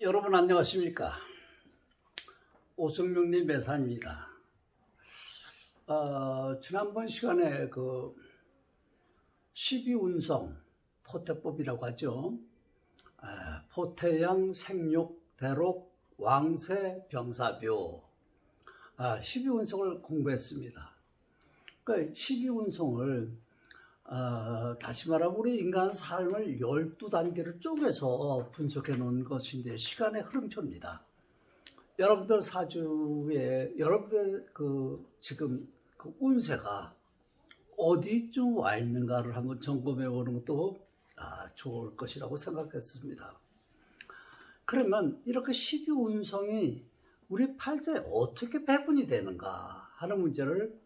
여러분 안녕하십니까? 오승룡님 매산입니다. 지난번 시간에 그 12운성 포태법이라고 하죠. 포태양 생육 대록 왕쇠 병사묘 12운성을 공부했습니다. 그러니까 12운성을 다시 말하면 우리 인간 삶을 12단계를 쪼개서 분석해 놓은 것인데 시간의 흐름표입니다. 여러분들 사주에 여러분들 지금 그 운세가 어디쯤 와 있는가를 한번 점검해 보는 것도 좋을 것이라고 생각했습니다. 그러면 이렇게 12운성이 우리 팔자에 어떻게 배분이 되는가 하는 문제를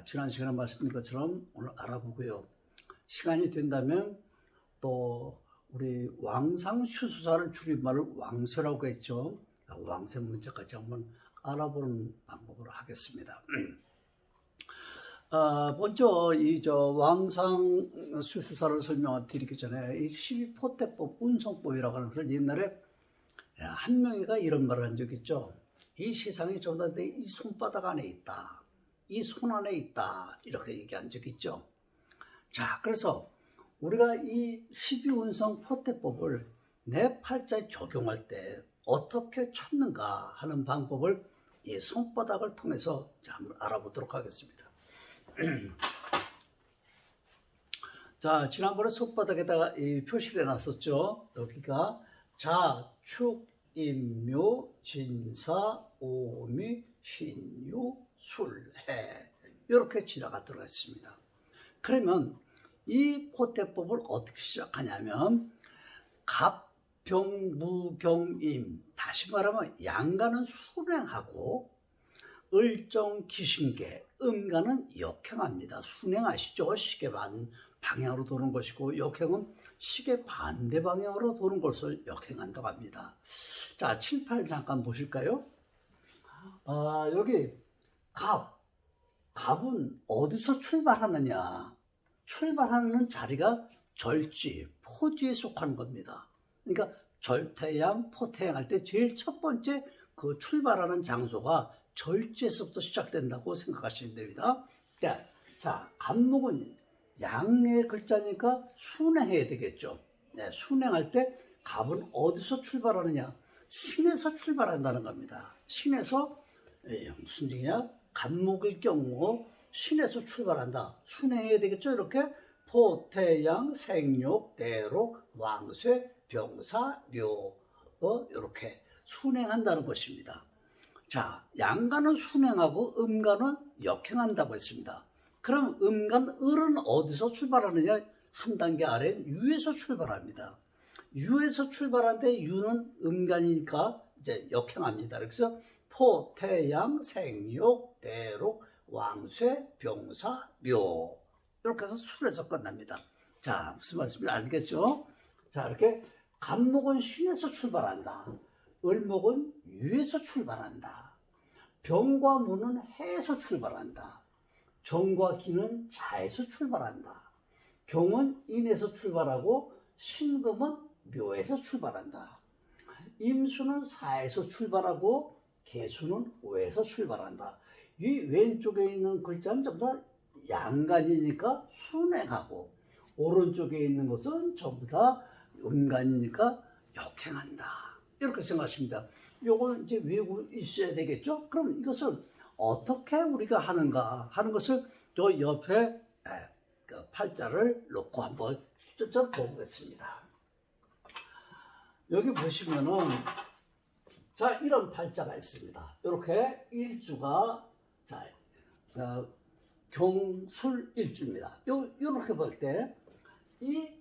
지난 시간에 말씀드린 것처럼 오늘 알아보고요. 시간이 된다면 또 우리 왕상슈수사를 줄임말을 왕쇠라고 했죠. 왕쇠 문제까지 한번 알아보는 방법으로 하겠습니다. 먼저 이 왕상슈수사를 설명드리기 전에 이 12포태법 운성법이라고 하는 것을 옛날에 한명희가 이런 말을 한 적이 있죠. 이 세상이 전부 다 이 손바닥 안에 있다. 이 손 안에 있다. 이렇게 얘기한 적이 있죠. 자, 그래서 우리가 이 12운성 포태법을 내 팔자에 적용할 때 어떻게 찾는가 하는 방법을 이 손바닥을 통해서 한번 알아보도록 하겠습니다. 자, 지난번에 손바닥에다가 이 표시를 해놨었죠. 여기가 자, 축, 임묘, 진사, 오미, 신유, 술해 이렇게 지라가 들어있습니다. 그러면 이 포태법을 어떻게 시작하냐면 갑병무경임, 다시 말하면 양가는 순행하고 을정 기신계, 음가는 역행합니다. 순행 아시죠? 시계 방향으로 도는 것이고 역행은 시계 반대 방향으로 도는 것을 역행한다고 합니다. 자, 7, 8 잠깐 보실까요? 여기 갑은 어디서 출발하느냐? 출발하는 자리가 절지, 포지에 속하는 겁니다. 그러니까 절태양, 포태양 할 때 제일 첫 번째 그 출발하는 장소가 절지에서부터 시작된다고 생각하시면 됩니다. 자, 갑목은 양의 글자니까 순행해야 되겠죠. 네, 순행할 때 갑은 어디서 출발하느냐? 신에서 출발한다는 겁니다. 신에서 무슨 얘기냐? 갑목일 경우 신에서 출발한다. 순행해야 되겠죠. 이렇게 포태양, 생육, 대록, 왕쇠, 병사, 묘 이렇게 순행한다는 것입니다. 자, 양가는 순행하고 음가는 역행한다고 했습니다. 그럼 음간, 을은 어디서 출발하느냐? 한 단계 아래 유에서 출발합니다. 유에서 출발하는데 유는 음간이니까 이제 역행합니다. 그래서 포태양, 생육, 대록, 왕쇠, 병사, 묘 이렇게 해서 술에서 끝납니다. 자, 무슨 말씀인지 알겠죠? 자, 이렇게 갑목은 신에서 출발한다. 을목은 유에서 출발한다. 병과 무는 해에서 출발한다. 정과 기는 자에서 출발한다. 경은 인에서 출발하고 신금은 묘에서 출발한다. 임수는 사에서 출발하고 개수는 오에서 출발한다. 이 왼쪽에 있는 글자는 전부 다 양간이니까 순행하고 오른쪽에 있는 것은 전부 다 음간이니까 역행한다. 이렇게 생각하십니다. 요걸 이제 외우고 있어야 되겠죠? 그럼 이것을 어떻게 우리가 하는가 하는 것을 요 옆에 그 팔자를 놓고 한번 좀 보겠습니다. 여기 보시면은 자, 이런 팔자가 있습니다. 이렇게 일주가 자, 경술일주입니다. 이렇게 볼 때 이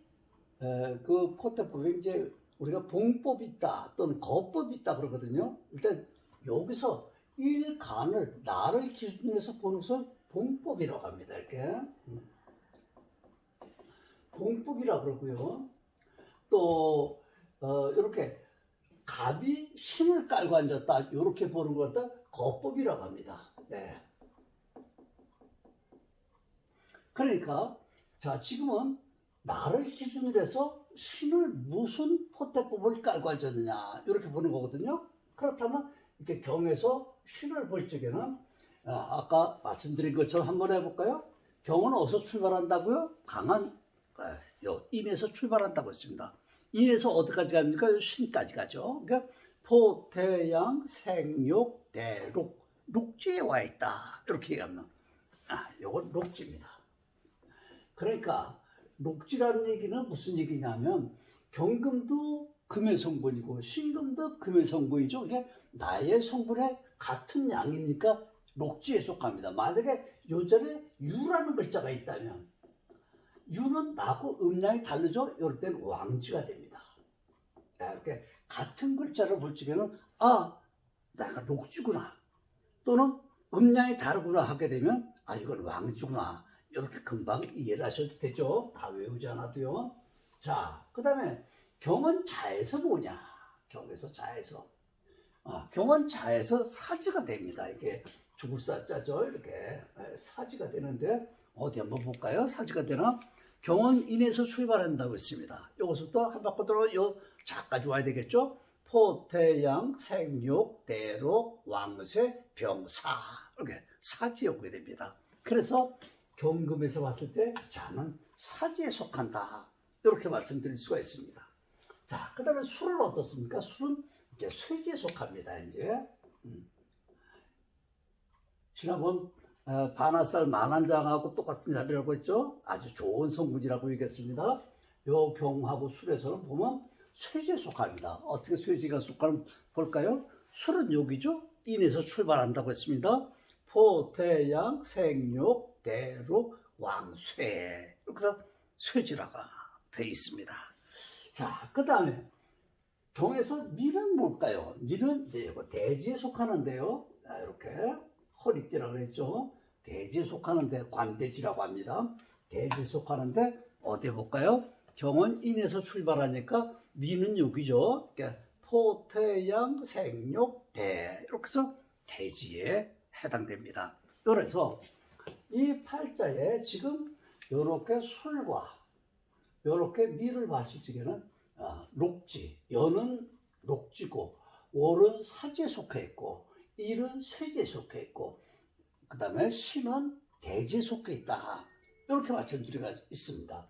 그 포태법에 이제 우리가 봉법이 있다 또는 거법이 있다 그러거든요. 일단 여기서 일간을 나를 기준으로 해서 보는 것을 봉법이라고 합니다. 이렇게 봉법이라고 그러고요. 또 이렇게 갑이 신을 깔고 앉았다 이렇게 보는 걸 갖다 거법이라고 합니다. 네. 그러니까 자, 지금은 나를 기준으로 해서 신을 무슨 포태법을 깔고 앉았느냐 이렇게 보는 거거든요. 그렇다면 이렇게 경에서 신을 볼 적에는 아까 말씀드린 것처럼 한번 해볼까요? 경은 어디서 출발한다고요? 강한 인에서 출발한다고 했습니다. 인에서 어디까지 갑니까? 신까지 가죠. 그러니까 포태양 생육 대록 록지에 와 있다 이렇게 얘기하면 요건 록지입니다. 그러니까 록지라는 얘기는 무슨 얘기냐면 경금도 금의 성분이고 신금도 금의 성분이죠. 이게 나의 성분에 같은 양이니까 록지에 속합니다. 만약에 요 자리에 유라는 글자가 있다면 유는 나하고 음양이 다르죠. 이럴 때는 왕지가 됩니다. 이렇게 같은 글자를 볼 적에는 내가 록지구나 또는 음양이 다르구나 하게 되면 이건 왕지구나 이렇게 금방 이해를 하셔도 되죠. 다 외우지 않아도요. 자, 그 다음에 경은 자에서 뭐냐? 경에서 자에서 경은 자에서 사지가 됩니다. 이게 죽을 사자죠. 이렇게 사지가 되는데 어디 한번 볼까요? 사지가 되나? 경은 인에서 출발한다고 했습니다. 여기서부터 한 바퀴 돌아 요 자까지 와야 되겠죠? 포태양 생육 대록 왕쇠 병사 이렇게 사지에 오게 됩니다. 그래서 경금에서 봤을 때 자는 사지에 속한다 이렇게 말씀드릴 수가 있습니다. 자, 그 다음에 술은 어떻습니까? 술은 이제 쇠지에 속합니다. 이제 지난번 반화살 만한장하고 똑같은 자리라고 했죠. 아주 좋은 성분이라고 얘기했습니다. 요 경하고 술에서는 보면 쇠지에 속합니다. 어떻게 쇠지가 속하는 볼까요? 술은 여기죠. 인에서 출발한다고 했습니다. 포태양 생육 대록 왕쇠 이렇게 해서 쇠지라가 되어 있습니다. 자, 그 다음에 경에서 밀은 뭘까요? 밀은 이제 이거 대지에 속하는데요. 이렇게 허리띠라고 그랬죠. 대지에 속하는데 관대지라고 합니다. 대지에 속하는데 어디 볼까요? 경은 인에서 출발하니까 미는 여기죠. 그러니까 포태양 생육 대 이렇게 해서 대지에 해당됩니다. 그래서 이 팔자에 지금 이렇게 술과 이렇게 미를 봤을 적에는 록지, 연은 록지고 월은 사지에 속해 있고 일은 쇠지에 속해 있고 그 다음에 신은 대지에 속해 있다. 이렇게 말씀드리고 있습니다.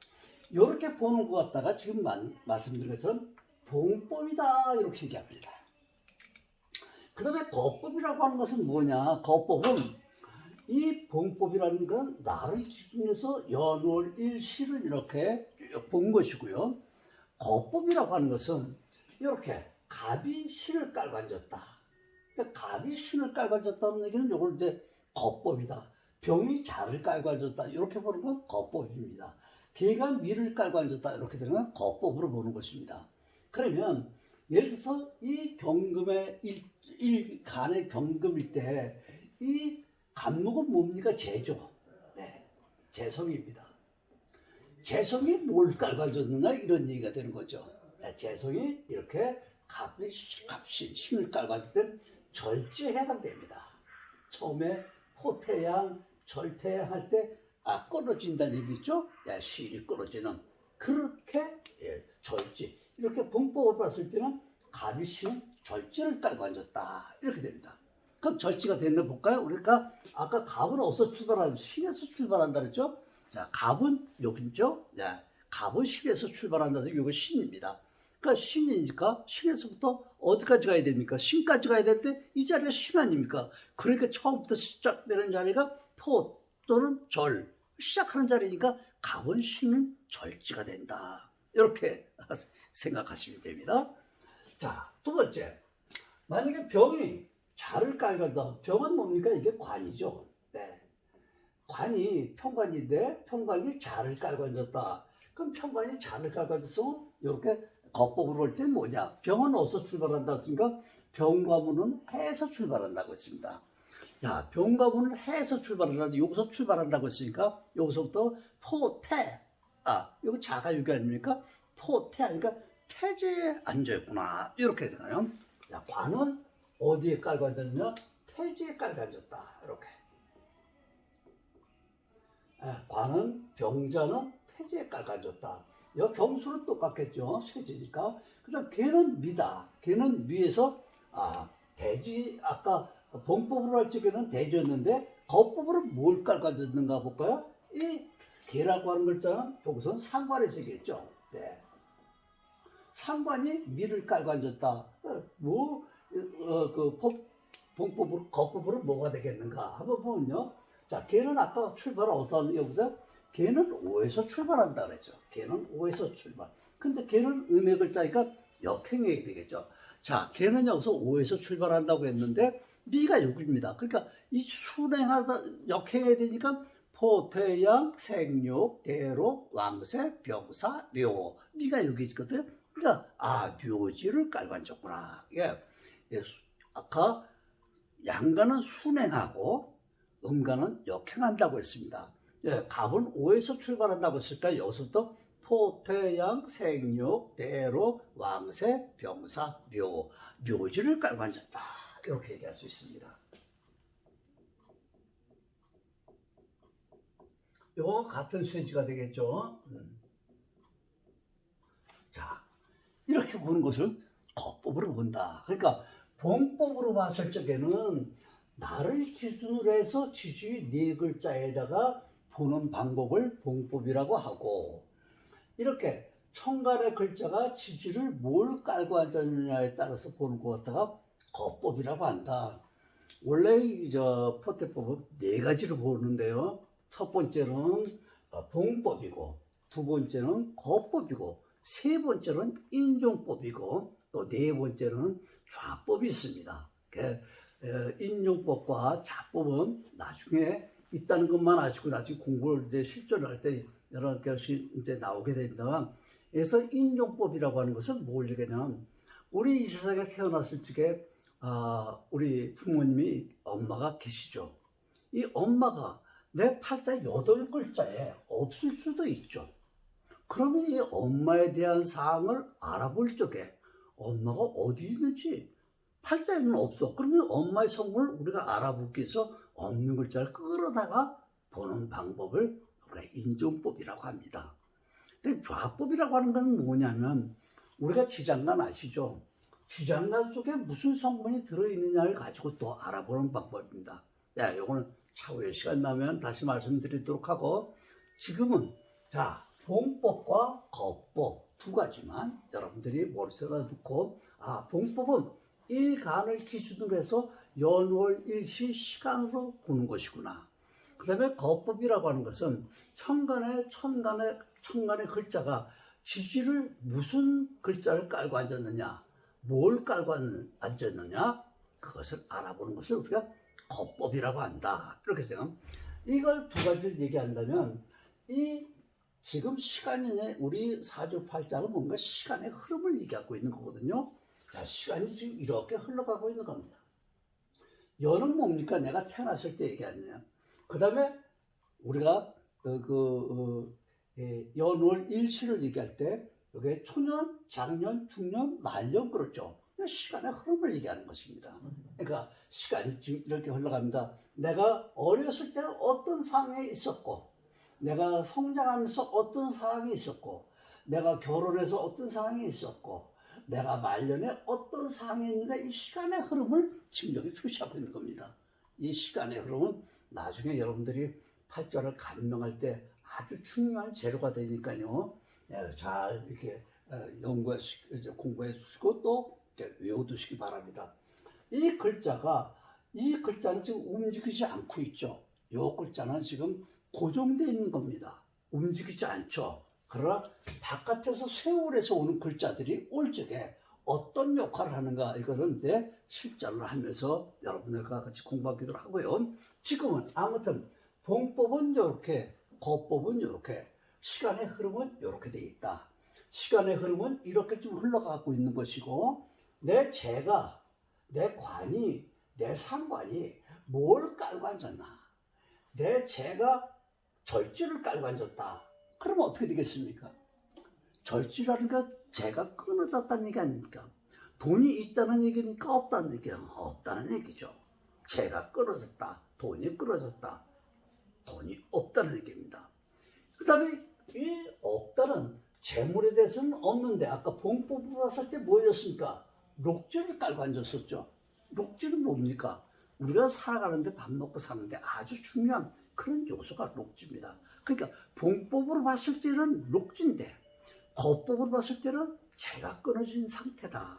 이렇게 보는 것 같다가 지금 말씀드린 것처럼 봉법이다 이렇게 얘기합니다. 그 다음에 거법이라고 하는 것은 뭐냐? 거법은 이 봉법이라는 건 나를 기준해서 연월 일시를 이렇게 쭉 본 것이고요. 거법이라고 하는 것은 이렇게 갑이 신을 깔고 앉았다. 그러니까 갑이 신을 깔고 앉았다는 얘기는 이걸 이제 거법이다. 병이 자를 깔고 앉았다. 이렇게 보는 건 거법입니다. 개가 미를 깔고 앉았다. 이렇게 되는 건 거법으로 보는 것입니다. 그러면 예를 들어서 이 경금의 간의 경금일 때 이 간목은 뭡니까? 재죠. 네, 재성입니다. 재성이 뭘 깔고 앉았느냐 이런 얘기가 되는 거죠. 재성이 이렇게 갑신 신을 깔고 앉을 때 절제에 해당됩니다. 처음에 포태양 절태양 할 때 끊어진다는 얘기죠. 실이 끊어지는 그렇게 절제 이렇게 봉법을 봤을 때는 갑이 신은 절제를 깔고 앉았다 이렇게 됩니다. 그럼 절제가 됐나 볼까요? 그러니까 아까 갑은 어디서 출발하는 신에서 출발한다 그랬죠? 자, 갑은 여기죠. 갑은 신에서 출발한다. 이거 신입니다. 그러니까 신이니까 신에서부터 어디까지 가야 됩니까? 신까지 가야 될 때 이 자리가 신 아닙니까? 그러니까 처음부터 시작되는 자리가 포 또는 절 시작하는 자리니까 갑은 신은 절지가 된다. 이렇게 생각하시면 됩니다. 자, 두 번째. 만약에 병이 자를 깔거든. 병은 뭡니까? 이게 관이죠. 네. 관이 평관인데 평관이 자를 깔고 앉았다. 그럼 평관이 자를 깔고 앉았으면 이렇게 거법으로 볼 때 뭐냐? 병은 어디서 출발한다고 했습니까? 병과문은 해에서 출발한다고 했습니다. 야, 병과문은 해에서 출발한다. 여기서 출발한다고 했으니까 여기서부터 포태. 이거 자가 여기 아닙니까? 포태 하니까 태지에 앉아있구나. 이렇게 생각해요. 자, 관은 어디에 깔고 앉았냐? 태지에 깔고 앉았다. 이렇게. 관은 병자는 쇠지에 깔아줬다. 여 경수는 똑같겠죠. 쇠지니까. 그 다음 개는 미다. 개는 미에서 대지 아까 봉법으로 할 적에는 대지였는데 거법으로 뭘 깔아줬는가 볼까요? 이 개라고 하는 글자는 여기서는 상관의 세계죠. 네. 상관이 미를 깔아줬다. 봉법으로 거법으로 뭐가 되겠는가 한번 보면요. 자, 개는 아까 출발 어디서 여기서 개는 오에서 출발한다 그랬죠. 개는 오에서 출발. 근데 개는 음의 글자니까 역행이 되겠죠. 자, 개는 여기서 오에서 출발한다고 했는데 미가 여기입니다. 그러니까 이 순행하다 역행해야 되니까 포태양, 생육, 대록, 왕세, 병사, 묘. 미가 여기 있거든. 그러니까 묘지를 깔아줬구나. 예. 아까 양가는 순행하고 음가는 역행한다고 했습니다. 예, 갑은 오에서 출발한다고 했을까? 여기서부터 포태양, 생육, 대로, 왕세, 병사, 묘. 묘지를 깔고 앉았다. 이렇게 얘기할 수 있습니다. 요거 같은 쇠지가 되겠죠. 자, 이렇게 보는 것을 거법으로 본다. 그러니까 봉법으로 봤을 적에는 나를 기준으로 해서 지주의 네 글자에다가 보는 방법을 봉법이라고 하고, 이렇게 천간의 글자가 지지를 뭘 깔고 앉았느냐에 따라서 보는 것 같다가 거법이라고 한다. 원래 포태법은 네 가지로 보는데요. 첫 번째는 봉법이고, 두 번째는 거법이고, 세 번째는 인종법이고, 또 네 번째는 좌법이 있습니다. 인용법과 좌법은 나중에 있다는 것만 아시고 나중에 공부를 이제 실전을 할 때 여러 것이 이제 나오게 됩니다만, 그래서 인용법이라고 하는 것은 뭘 얘기냐면, 우리 이 세상에 태어났을 적에 우리 부모님이 엄마가 계시죠. 이 엄마가 내 팔자 8글자에 없을 수도 있죠. 그러면 이 엄마에 대한 사항을 알아볼 적에 엄마가 어디 있는지 팔자에는 없어. 그러면 엄마의 성분을 우리가 알아보기 위해서 없는 글자를 끌어다가 보는 방법을 우리가 인종법이라고 합니다. 근데 좌법이라고 하는 건 뭐냐면, 우리가 지장간 아시죠? 지장간 속에 무슨 성분이 들어있느냐를 가지고 또 알아보는 방법입니다. 네, 요거는 차후에 시간 나면 다시 말씀드리도록 하고, 지금은 봉법과 거법 두 가지만 여러분들이 머릿속에 넣고, 봉법은 일간을 기준으로 해서 연월 일시 시간으로 보는 것이구나. 그 다음에 거법이라고 하는 것은 천간의 글자가 지지를 무슨 글자를 깔고 앉았느냐, 뭘 깔고 앉았느냐, 그것을 알아보는 것을 우리가 거법이라고 한다. 이렇게 생각합니다. 이걸 두 가지를 얘기한다면, 지금 시간이 우리 사주팔자는 뭔가 시간의 흐름을 얘기하고 있는 거거든요. 자, 시간이 지금 이렇게 흘러가고 있는 겁니다. 연은 뭡니까? 내가 태어났을 때 얘기하느냐. 그 다음에 우리가 연월 일시를 얘기할 때 여기 초년, 장년, 중년, 말년, 그렇죠. 시간의 흐름을 얘기하는 것입니다. 그러니까 시간이 지금 이렇게 흘러갑니다. 내가 어렸을 때는 어떤 상황에 있었고, 내가 성장하면서 어떤 상황이 있었고, 내가 결혼해서 어떤 상황이 있었고, 내가 말년에 어떤 상황이 있는가, 이 시간의 흐름을 지금 여기 표시하고 있는 겁니다. 이 시간의 흐름은 나중에 여러분들이 팔자를 간명할 때 아주 중요한 재료가 되니까요. 잘 이렇게 공부해 주시고 또 외워두시기 바랍니다. 이 글자는 지금 움직이지 않고 있죠. 이 글자는 지금 고정되어 있는 겁니다. 움직이지 않죠. 그러나 바깥에서 세월에서 오는 글자들이 올 적에 어떤 역할을 하는가, 이거는 이제 실전을 하면서 여러분들과 같이 공부하기도 하고요. 지금은 아무튼 봉법은 이렇게, 거법은 이렇게, 시간의 흐름은 이렇게 되어 있다. 시간의 흐름은 이렇게 좀 흘러가고 있는 것이고, 내 재가, 내 관이, 내 상관이 뭘 깔고 앉았나, 내 재가 절지를 깔고 앉았다. 그러면 어떻게 되겠습니까? 절지라는 게 재가 끊어졌다는 얘기 아닙니까? 돈이 있다는 얘기입니까? 없다는 얘기야? 없다는 얘기죠. 재가 끊어졌다, 돈이 끊어졌다, 돈이 없다는 얘기입니다. 그 다음에 이 없다는 재물에 대해서는 없는데 아까 봉법을 봤을 때 뭐였습니까? 록지를 깔고 앉았었죠. 록지는 뭡니까? 우리가 살아가는데 밥 먹고 사는데 아주 중요한 그런 요소가 록지입니다. 그러니까 봉법으로 봤을 때는 록지인데 거법으로 봤을 때는 재가 끊어진 상태다.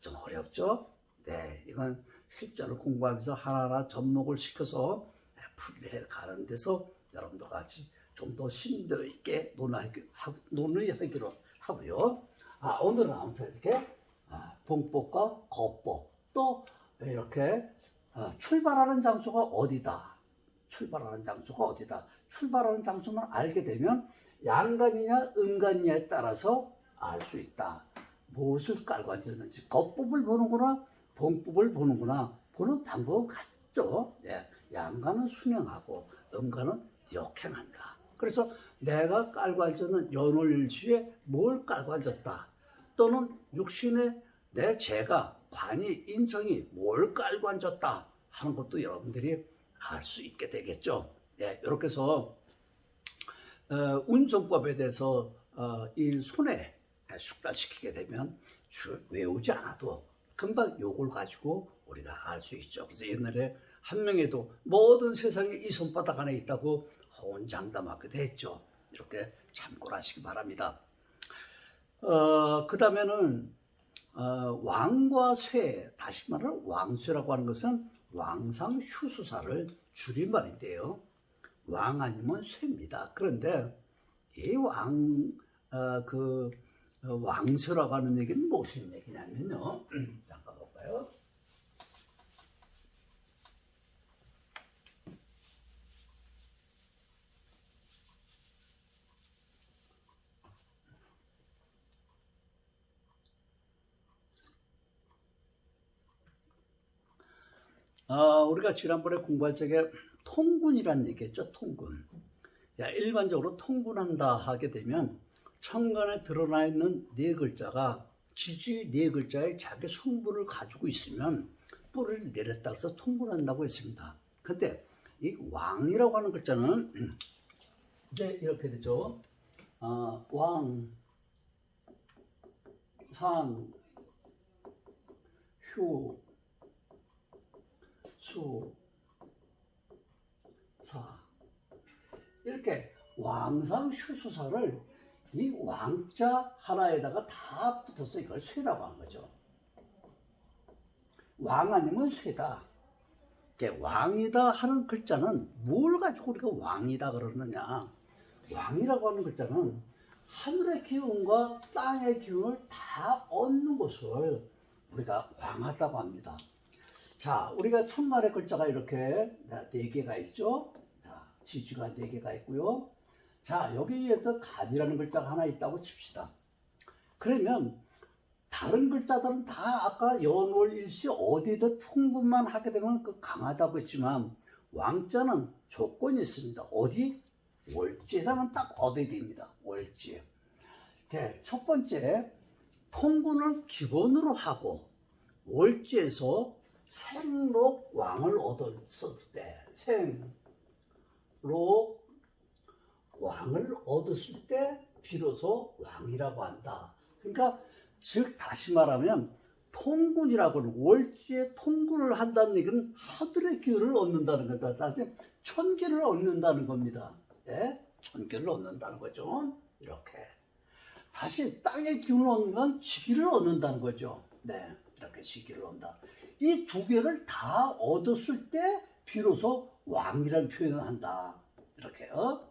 좀 어렵죠? 네, 이건 실제로 공부하면서 하나하나 접목을 시켜서 풀이해 가는 데서 여러분들 같이 좀 더 심도 있게 논의하기로 하고요. 오늘은 아무튼 이렇게 봉법과 거법 또 이렇게 출발하는 장소가 어디다. 출발하는 장소가 어디다. 출발하는 장소만 알게 되면 양간이냐 음간이냐에 따라서 알 수 있다. 무엇을 깔고 앉았는지 거법을 보는구나 봉법을 보는구나 보는 방법은 같죠. 예, 양간은 순행하고 음간은 역행한다. 그래서 내가 깔고 앉았는 연월일시에 뭘 깔고 앉았다 또는 육신의 내 재가 관이 인성이 뭘 깔고 앉았다 하는 것도 여러분들이 알 수 있게 되겠죠. 예, 이렇게 해서 운송법에 대해서 이 손에 숙달시키게 되면 외우지 않아도 금방 요걸 가지고 우리가 알 수 있죠. 그래서 옛날에 한명에도 모든 세상에 이 손바닥 안에 있다고 호언장담하기도 했죠. 이렇게 참고를 하시기 바랍니다. 그 다음에는 왕과 쇠, 다시 말하면 왕쇠라고 하는 것은 왕상휴수사를 줄임말인데요. 왕 아니면 쇠입니다. 그런데 이 왕쇠라고 하는 얘기는 무슨 얘기냐면요. 잠깐 볼까요? 우리가 지난번에 공부할 적에 통군이라는 얘기했죠. 통군. 일반적으로 통군한다 하게 되면 천간에 드러나 있는 네 글자가 지지 네 글자에 자기 성분을 가지고 있으면 뿌리를 내렸다 해서 통군한다고 했습니다. 근데 이 왕이라고 하는 글자는 이제 이렇게 되죠. 왕, 상, 휴, 수, 사 이렇게 왕상휴수사를 이 왕자 하나에다가 다 붙어서 이걸 쇠라고 한 거죠. 왕 아니면 쇠다. 왕이다 하는 글자는 뭘 가지고 우리가 왕이다 그러느냐. 왕이라고 하는 글자는 하늘의 기운과 땅의 기운을 다 얻는 것을 우리가 왕하다고 합니다. 자, 우리가 천간의 글자가 이렇게 4개가 있죠. 자, 지지가 4개가 있고요. 자, 여기에도 갑이라는 글자가 하나 있다고 칩시다. 그러면 다른 글자들은 다 아까 연월일시 어디든 통분만 하게 되면 그 강하다고 했지만 왕자는 조건이 있습니다. 어디? 월지에서는 딱 얻어야 됩니다. 월지. 첫 번째, 통분을 기본으로 하고 월지에서 생록 왕을 얻었을 때, 생록 왕을 얻었을 때 비로소 왕이라고 한다. 그러니까 즉 다시 말하면 통군이라고는 월지에 통군을 한다는 얘기는 하늘의 기운을 얻는다는 거다. 다시 천기를 얻는다는 겁니다. 네? 천기를 얻는다는 거죠. 이렇게 다시 땅의 기운을 얻는 건 지기를 얻는다는 거죠. 네, 이렇게 지기를 얻는다. 이 두 개를 다 얻었을 때 비로소 왕이라는 표현을 한다. 이렇게요.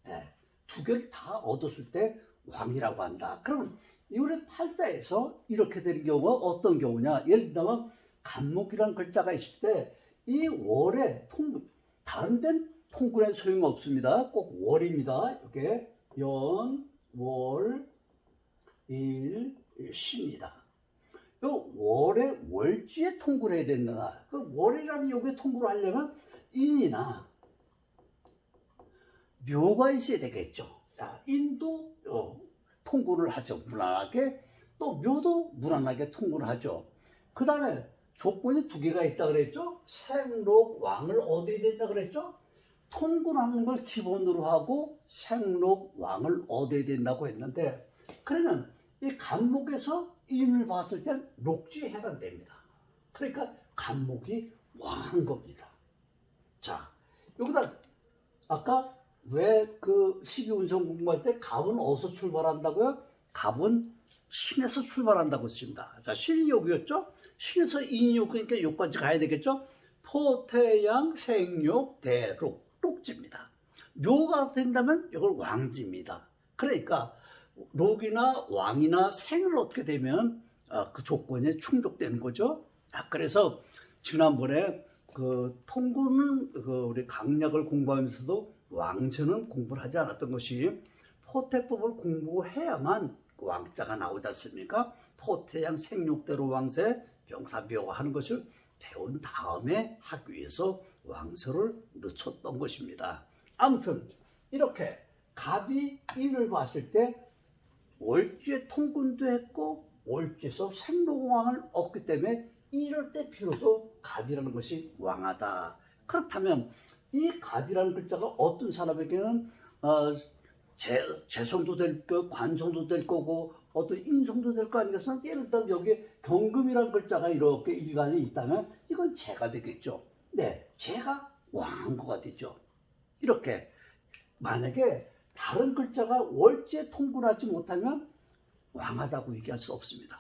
네, 두 개를 다 얻었을 때 왕이라고 한다. 그러면 우리 팔자에서 이렇게 되는 경우가 어떤 경우냐? 예를 들면 간목이라는 글자가 있을 때 이 월에 통군, 다른 데는 통군에 소용이 없습니다. 꼭 월입니다. 이게 연, 월, 일, 시입니다. 이 월에 월지에 통군을 해야 된다. 그 월이라는 요게 통군을 하려면 인이나 묘가 있어야 되겠죠. 인도 통군을 하죠. 무난하게. 또 묘도 무난하게 통군을 하죠. 그 다음에 조건이 2개가 있다 그랬죠. 생록 왕을 얻어야 된다 그랬죠. 통군하는 걸 기본으로 하고 생록왕을 얻어야 된다고 했는데, 그러면 이 간목에서 인을 봤을 땐 녹지에 해당됩니다. 그러니까 간목이 왕한 겁니다. 자, 여기다 아까 왜 그 12운성 공부할 때 갑은 어디서 출발한다고요? 갑은 신에서 출발한다고 했습니다. 자, 신이 여기였죠? 신에서 인이 요, 그러니까 요까지 가야 되겠죠? 포태양 생욕 대록, 록지입니다. 묘가 된다면 이걸 왕지입니다. 그러니까 록이나 왕이나 생을 얻게 되면 그 조건에 충족되는 거죠. 그래서 지난번에 그 통구는 우리 강약을 공부하면서도 왕자는 공부를 하지 않았던 것이 포태법을 공부해야만 그 왕자가 나오지 않습니까? 포태양 생육대로 왕세 병사묘가 하는 것을 배운 다음에 하기 위해서 왕서를 늦췄던 것입니다. 아무튼 이렇게 갑이 인을 봤을 때 월지에 통군도 했고 월지에서 생록왕을 얻기 때문에 이럴 때 비로소 갑이라는 것이 왕하다. 그렇다면 이 갑이라는 글자가 어떤 사람에게는 재성도 될 거, 관성도 될 거고 어떤 인성도 될 거 아니겠습니까? 예를 들면 여기 경금이라는 글자가 이렇게 일간에 있다면 이건 재가 되겠죠. 네, 재가 왕거가 되죠. 이렇게 만약에 다른 글자가 월지에 통분하지 못하면 왕하다고 얘기할 수 없습니다.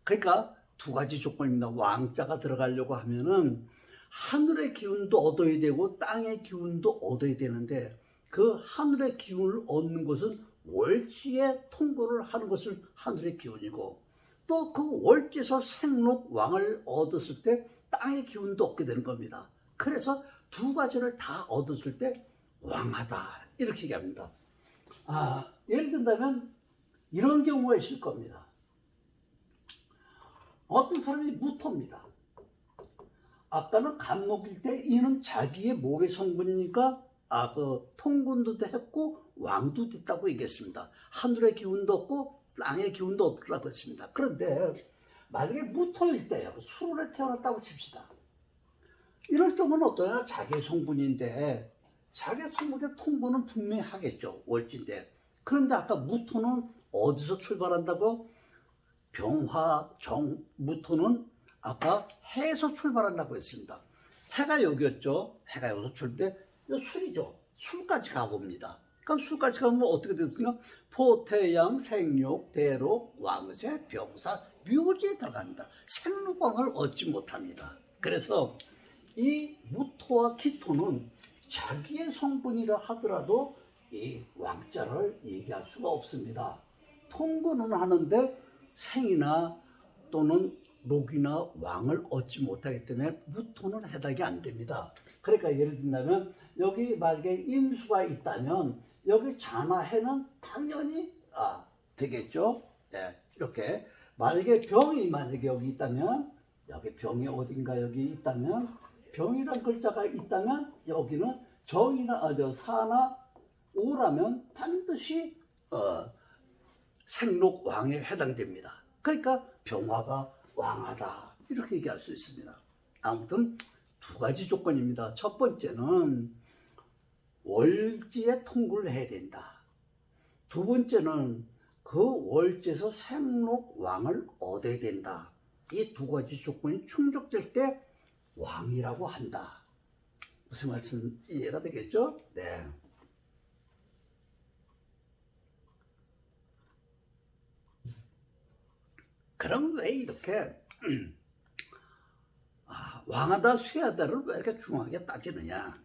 그러니까 두 가지 조건입니다. 왕자가 들어가려고 하면은 하늘의 기운도 얻어야 되고 땅의 기운도 얻어야 되는데 그 하늘의 기운을 얻는 것은 월지에 통고를 하는 것을 하늘의 기운이고 또 그 월지에서 생록 왕을 얻었을 때 땅의 기운도 얻게 되는 겁니다. 그래서 두 가지를 다 얻었을 때 왕하다 이렇게 얘기합니다. 예를 든다면 이런 경우가 있을 겁니다. 어떤 사람이 무토입니다. 아까는 간목일 때 이는 자기의 목의 성분이니까 그 통군도 했고 왕도 됐다고 얘기했습니다. 하늘의 기운도 얻고 땅의 기운도 얻으라고 했습니다. 그런데 만약에 무토일 때요, 수월에 태어났다고 칩시다. 이럴 경우는 어떠냐? 자기의 성분인데 자기의 성분의 통군은 분명히 하겠죠. 월지인데. 그런데 아까 무토는 어디서 출발한다고? 병화, 정, 무토는 아까 해에서 출발한다고 했습니다. 해가 여기였죠. 해가 여기서 출때 술이죠. 술까지 가봅니다. 그럼 술까지 가면 어떻게 되겠습니까? 포태양, 생욕, 대록, 왕세, 병사, 묘지에 들어갑니다. 생록왕을 얻지 못합니다. 그래서 이 무토와 기토는 자기의 성분이라 하더라도 이 왕자를 얘기할 수가 없습니다. 통근은 하는데 생이나 또는 녹이나 왕을 얻지 못하기 때문에 무토는 해당이 안 됩니다. 그러니까 예를 든다면 여기 만약에 임수가 있다면 여기 자나해는 당연히 되겠죠. 네, 이렇게 만약에 병이 여기 있다면 여기 병이 어딘가 여기 있다면 병이란 글자가 있다면 여기는 정이나 사나 오라면 반드시 생록왕에 해당됩니다. 그러니까 병화가 왕하다 이렇게 얘기할 수 있습니다. 아무튼 두 가지 조건입니다. 첫 번째는 월지에 통구를 해야 된다. 두 번째는 그 월지에서 생록왕을 얻어야 된다. 이 두 가지 조건이 충족될 때 왕이라고 한다. 무슨 말씀 이해가 되겠죠? 네. 그럼 왜 이렇게 왕하다 쇠하다를 왜 이렇게 중요하게 따지느냐?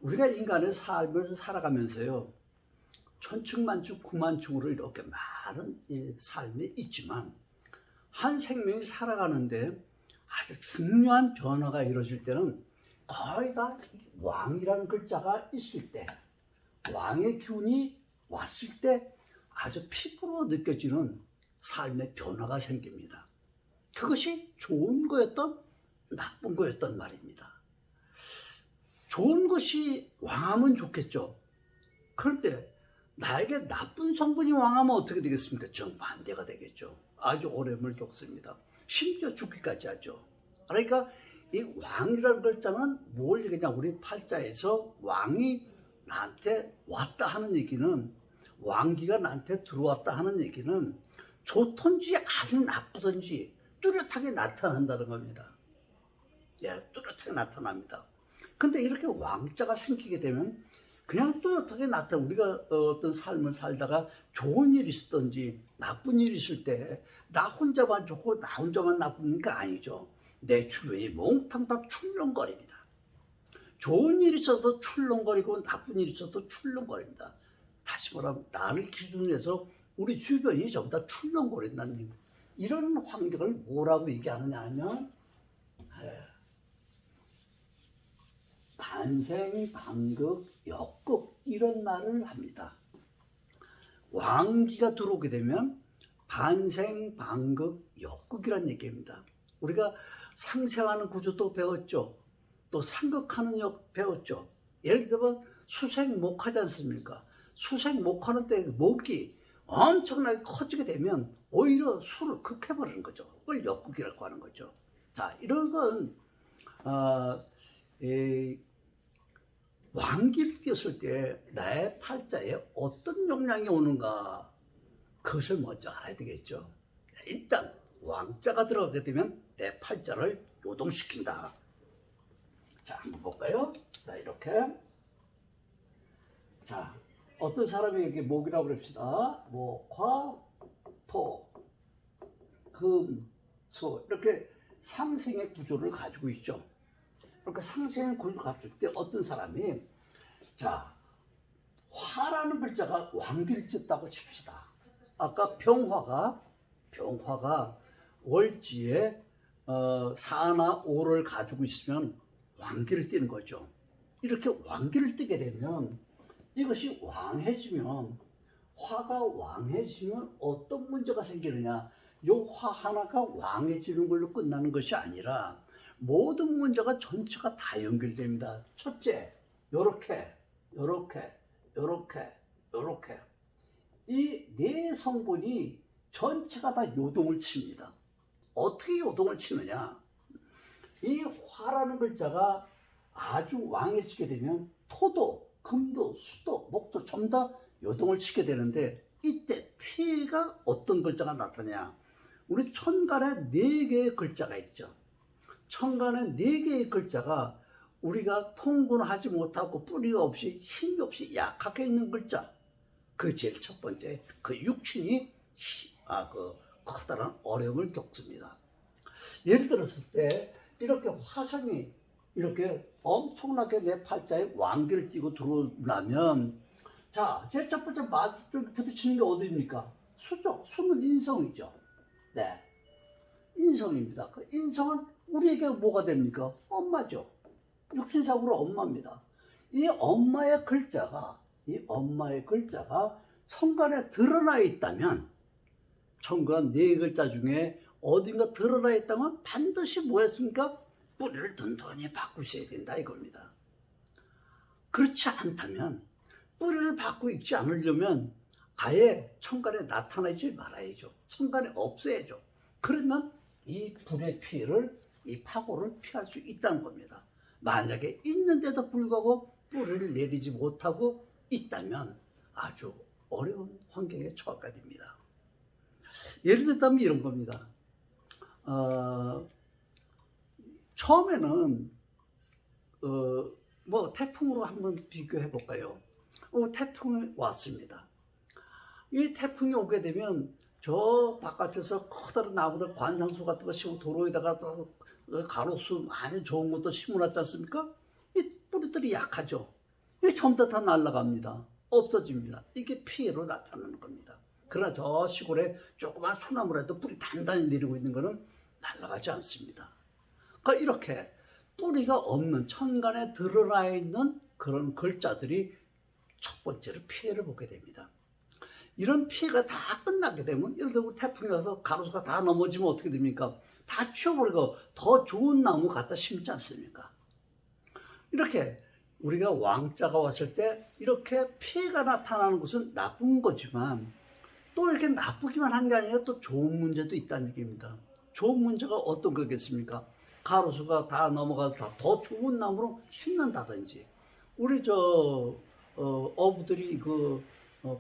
우리가 인간의 삶을 살아가면서요, 천층만층 구만층으로 이렇게 많은 삶이 있지만 한 생명이 살아가는데 아주 중요한 변화가 이루어질 때는 거의 다 왕이라는 글자가 있을 때, 왕의 기운이 왔을 때 아주 피부로 느껴지는 삶의 변화가 생깁니다. 그것이 좋은 거였던 나쁜 거였던 말입니다. 좋은 것이 왕하면 좋겠죠. 그런데 나에게 나쁜 성분이 왕하면 어떻게 되겠습니까? 정반대가 되겠죠. 아주 어려움을 겪습니다. 심지어 죽기까지 하죠. 그러니까 이 왕이라는 글자는 뭘 얘기냐? 우리 팔자에서 왕이 나한테 왔다 하는 얘기는, 왕기가 나한테 들어왔다 하는 얘기는 좋든지 아주 나쁘든지 뚜렷하게 나타난다는 겁니다. 예, 뚜렷하게 나타납니다. 근데 이렇게 왕자가 생기게 되면 그냥 뚜렷하게 나타나. 우리가 어떤 삶을 살다가 좋은 일이 있었든지 나쁜 일이 있을 때 나 혼자만 좋고 나 혼자만 나쁘니까 아니죠. 내 주변이 몽땅 다 출렁거립니다. 좋은 일이 있어도 출렁거리고 나쁜 일이 있어도 출렁거립니다. 다시 말하면 나를 기준으로 해서 우리 주변이 전부 다 출렁거린다는 얘기. 이런 환경을 뭐라고 얘기하느냐 하면 반생반극 역극 이런 말을 합니다. 왕기가 들어오게 되면 반생반극 역극이란 얘기입니다. 우리가 상생하는 구조도 배웠죠. 또 상극하는 역 배웠죠. 예를 들면 수생목하지 않습니까? 수생목하는 때 목이 엄청나게 커지게 되면 오히려 수를 극해버리는 거죠. 그걸 역극이라고 하는 거죠. 자, 이런 건 왕기를 띄었을 때 나의 팔자에 어떤 영향이 오는가, 그것을 먼저 알아야 되겠죠. 일단 왕자가 들어가게 되면 내 팔자를 요동시킨다. 자, 한번 볼까요? 자, 이렇게. 자, 어떤 사람이 여기 목이라고 그럽시다. 목, 화, 토, 금, 수. 이렇게 상생의 구조를 가지고 있죠. 그러니까 상생의 구조를 가지고 있을 때 어떤 사람이, 자, 화라는 글자가 왕기를 찢다고 칩시다. 아까 병화가 월지에 4나 5를 가지고 있으면 왕기를 띠는 거죠. 이렇게 왕기를 띠게 되면 이것이 왕해지면, 화가 왕해지면 어떤 문제가 생기느냐, 이 화 하나가 왕해지는 걸로 끝나는 것이 아니라 모든 문제가 전체가 다 연결됩니다. 첫째, 요렇게 이 네 성분이 전체가 다 요동을 칩니다. 어떻게 요동을 치느냐, 이 화라는 글자가 아주 왕해지게 되면 토도, 금도, 수도, 목도 전부 다 요동을 치게 되는데, 이때 피해가 어떤 글자가 나타나냐, 우리 천간에 4개의 글자가 있죠. 천간에 4개의 글자가 우리가 통분하지 못하고 뿌리가 없이 힘이 없이 약하게 있는 글자, 그 제일 첫 번째, 그 육친이 커다란 어려움을 겪습니다. 예를 들었을 때 이렇게 화성이 이렇게 엄청나게 내 팔자에 왕기를 띠고 들어오려면, 자, 제일 첫 번째 마주 부딪히는 게 어디입니까? 수죠. 수는 인성이죠. 네, 인성입니다. 그 인성은 우리에게 뭐가 됩니까? 엄마죠. 육신상으로 엄마입니다. 이 엄마의 글자가 천간에 드러나 있다면, 천간 4글자 중에 어딘가 드러나 있다면 반드시 뭐였습니까? 뿌리를 든든히 바꾸셔야 된다 이겁니다. 그렇지 않다면, 뿌리를 바꾸고 있지 않으려면 아예 천간에 나타나지 말아야죠. 천간에 없애야죠. 그러면 이 불의 피해를, 이 파고를 피할 수 있다는 겁니다. 만약에 있는데도 불구하고 뿌리를 내리지 못하고 있다면 아주 어려운 환경에 처하게 됩니다. 예를 들면 이런 겁니다. 처음에는 태풍으로 한번 비교해 볼까요? 태풍이 왔습니다. 이 태풍이 오게 되면 저 바깥에서 커다란 나무들, 관상수 같은 거 심고 도로에다가 가로수 많이 좋은 것도 심어놨지 않습니까? 이 뿌리들이 약하죠. 이 전부 다 날아갑니다. 없어집니다. 이게 피해로 나타나는 겁니다. 그러나 저 시골에 조그만 소나무라도 뿌리 단단히 내리고 있는 것은 날아가지 않습니다. 그러니까 이렇게 뿌리가 없는, 천간에 드러나 있는 그런 글자들이 첫 번째로 피해를 보게 됩니다. 이런 피해가 다 끝나게 되면, 예를 들어 태풍이 와서 가로수가 다 넘어지면 어떻게 됩니까? 다 치워버리고 더 좋은 나무 갖다 심지 않습니까? 이렇게 우리가 왕자가 왔을 때 이렇게 피해가 나타나는 것은 나쁜 거지만, 또 이렇게 나쁘기만 한 게 아니라 또 좋은 문제도 있다는 얘기입니다. 좋은 문제가 어떤 거겠습니까? 가로수가 다 넘어가서 더 좋은 나무로 심는다든지, 우리 어부들이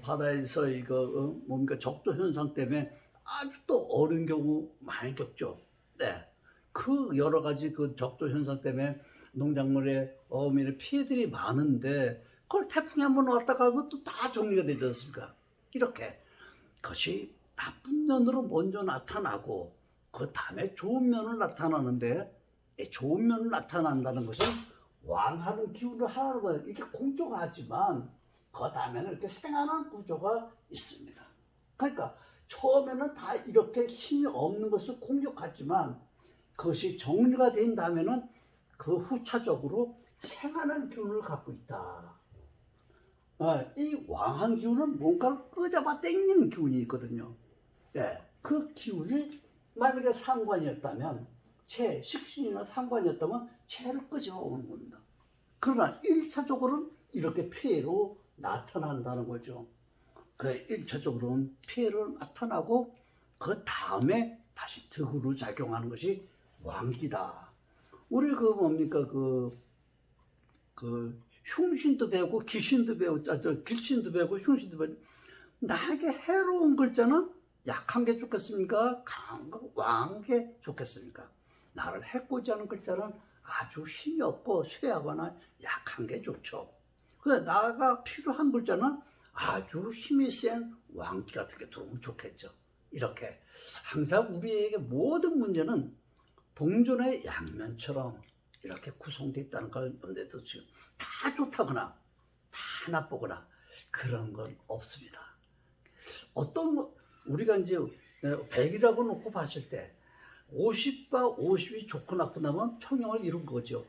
바다에서 뭡니까 적도 현상 때문에 아주 또 어려운 경우 많이 겪죠. 네, 그 여러 가지 그 적도 현상 때문에 농작물에 어민의 피해들이 많은데, 그걸 태풍이 한번 왔다 가면 또 다 정리가 되지 않습니까? 이렇게 그것이 나쁜 면으로 먼저 나타나고 그 다음에 좋은 면을 나타나는데, 좋은 면을 나타난다는 것은 왕하는 기운을 하는 거예요. 이렇게 공조하지만 그 다음에는 이렇게 생활한 구조가 있습니다. 그러니까 처음에는 다 이렇게 힘이 없는 것을 공격하지만 그것이 정리가 된 다음에는 그 후차적으로 생활한 기운을 갖고 있다. 이 왕한 기운은 뭔가를 끄잡아 당기는 기운이 있거든요. 예, 그 기운이 만약에 상관이었다면, 식신이나 상관이었다면 채를 끄집어 오는 겁니다. 그러나 1차적으로는 이렇게 피해로 나타난다는 거죠. 그 1차적으로는 피해로 나타나고 그 다음에 다시 득으로 작용하는 것이 왕기다. 우리 뭡니까 흉신도 배우고 귀신도 배우고 길신도 배우고 흉신도 배우고, 나에게 해로운 글자는 약한 게 좋겠습니까? 강한 거 왕한 게 좋겠습니까? 나를 해코지 하는 글자는 아주 힘이 없고 쇠하거나 약한 게 좋죠. 그래서 나가 필요한 글자는 아주 힘이 센 왕기 같은 게 들어오면 좋겠죠. 이렇게 항상 우리에게 모든 문제는 동전의 양면처럼 이렇게 구성되어 있다는 걸 염두에 두시고, 다 좋다거나 다 나쁘거나 그런 건 없습니다. 우리가 이제 100이라고 놓고 봤을 때 50과 50이 좋고 나쁘다면 평형을 이룬 거죠.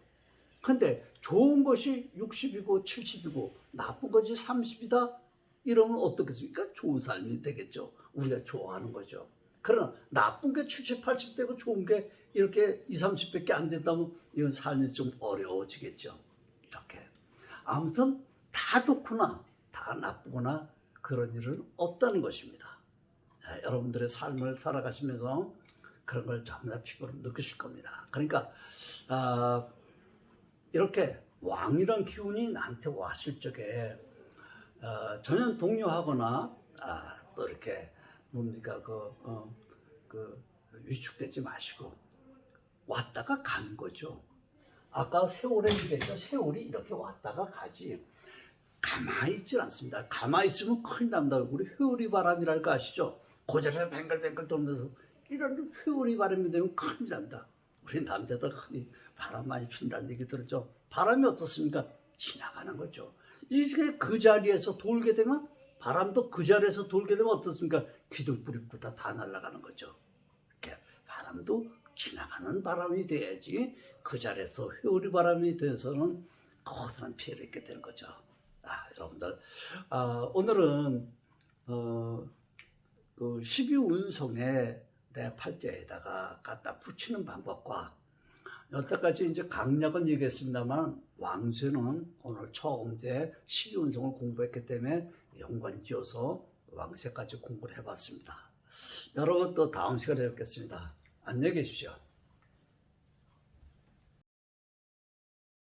근데 좋은 것이 60이고 70이고 나쁜 것이 30이다 이러면 어떻겠습니까? 좋은 삶이 되겠죠. 우리가 좋아하는 거죠. 그러나 나쁜 게 70, 80 되고 좋은 게 이렇게 20, 30밖에 안 된다면 이건 삶이 좀 어려워지겠죠. 이렇게. 아무튼 다 좋거나 다 나쁘거나 그런 일은 없다는 것입니다. 여러분들의 삶을 살아가시면서 그런 걸 전부 다 피부로 느끼실 겁니다. 그러니까 이렇게 왕이란 기운이 나한테 왔을 적에 전혀 동요하거나 또 이렇게 뭡니까 위축되지 마시고 왔다가 가는 거죠. 아까 세월에 얘기했죠. 세월이 이렇게 왔다가 가지 가만히 있질 않습니다. 가만히 있으면 큰일 납니다. 우리 회오리 바람이랄까 아시죠? 고자리에 뱅글뱅글 돌면서 이런 회오리 바람이 되면 큰일 납니다. 우리 남자들 흔히 바람 많이 핀다는 얘기 들었죠. 바람이 어떻습니까? 지나가는 거죠. 이게 그 자리에서 돌게 되면, 바람도 그 자리에서 돌게 되면 어떻습니까? 기둥뿌리부터 다 날아가는 거죠. 이렇게 바람도 지나가는 바람이 돼야지 그 자리에서 회오리 바람이 돼서는 커다란 피해를 입게 되는 거죠. 여러분들, 오늘은 그 12운송에 내 팔자에다가 갖다 붙이는 방법과, 여태까지 이제 강약은 얘기했습니다만 왕쇠는 오늘 처음 이제 12운송을 공부했기 때문에 연관지어서 왕쇠까지 공부를 해봤습니다. 여러분 또 다음 시간에 뵙겠습니다. 안녕히 계십시오.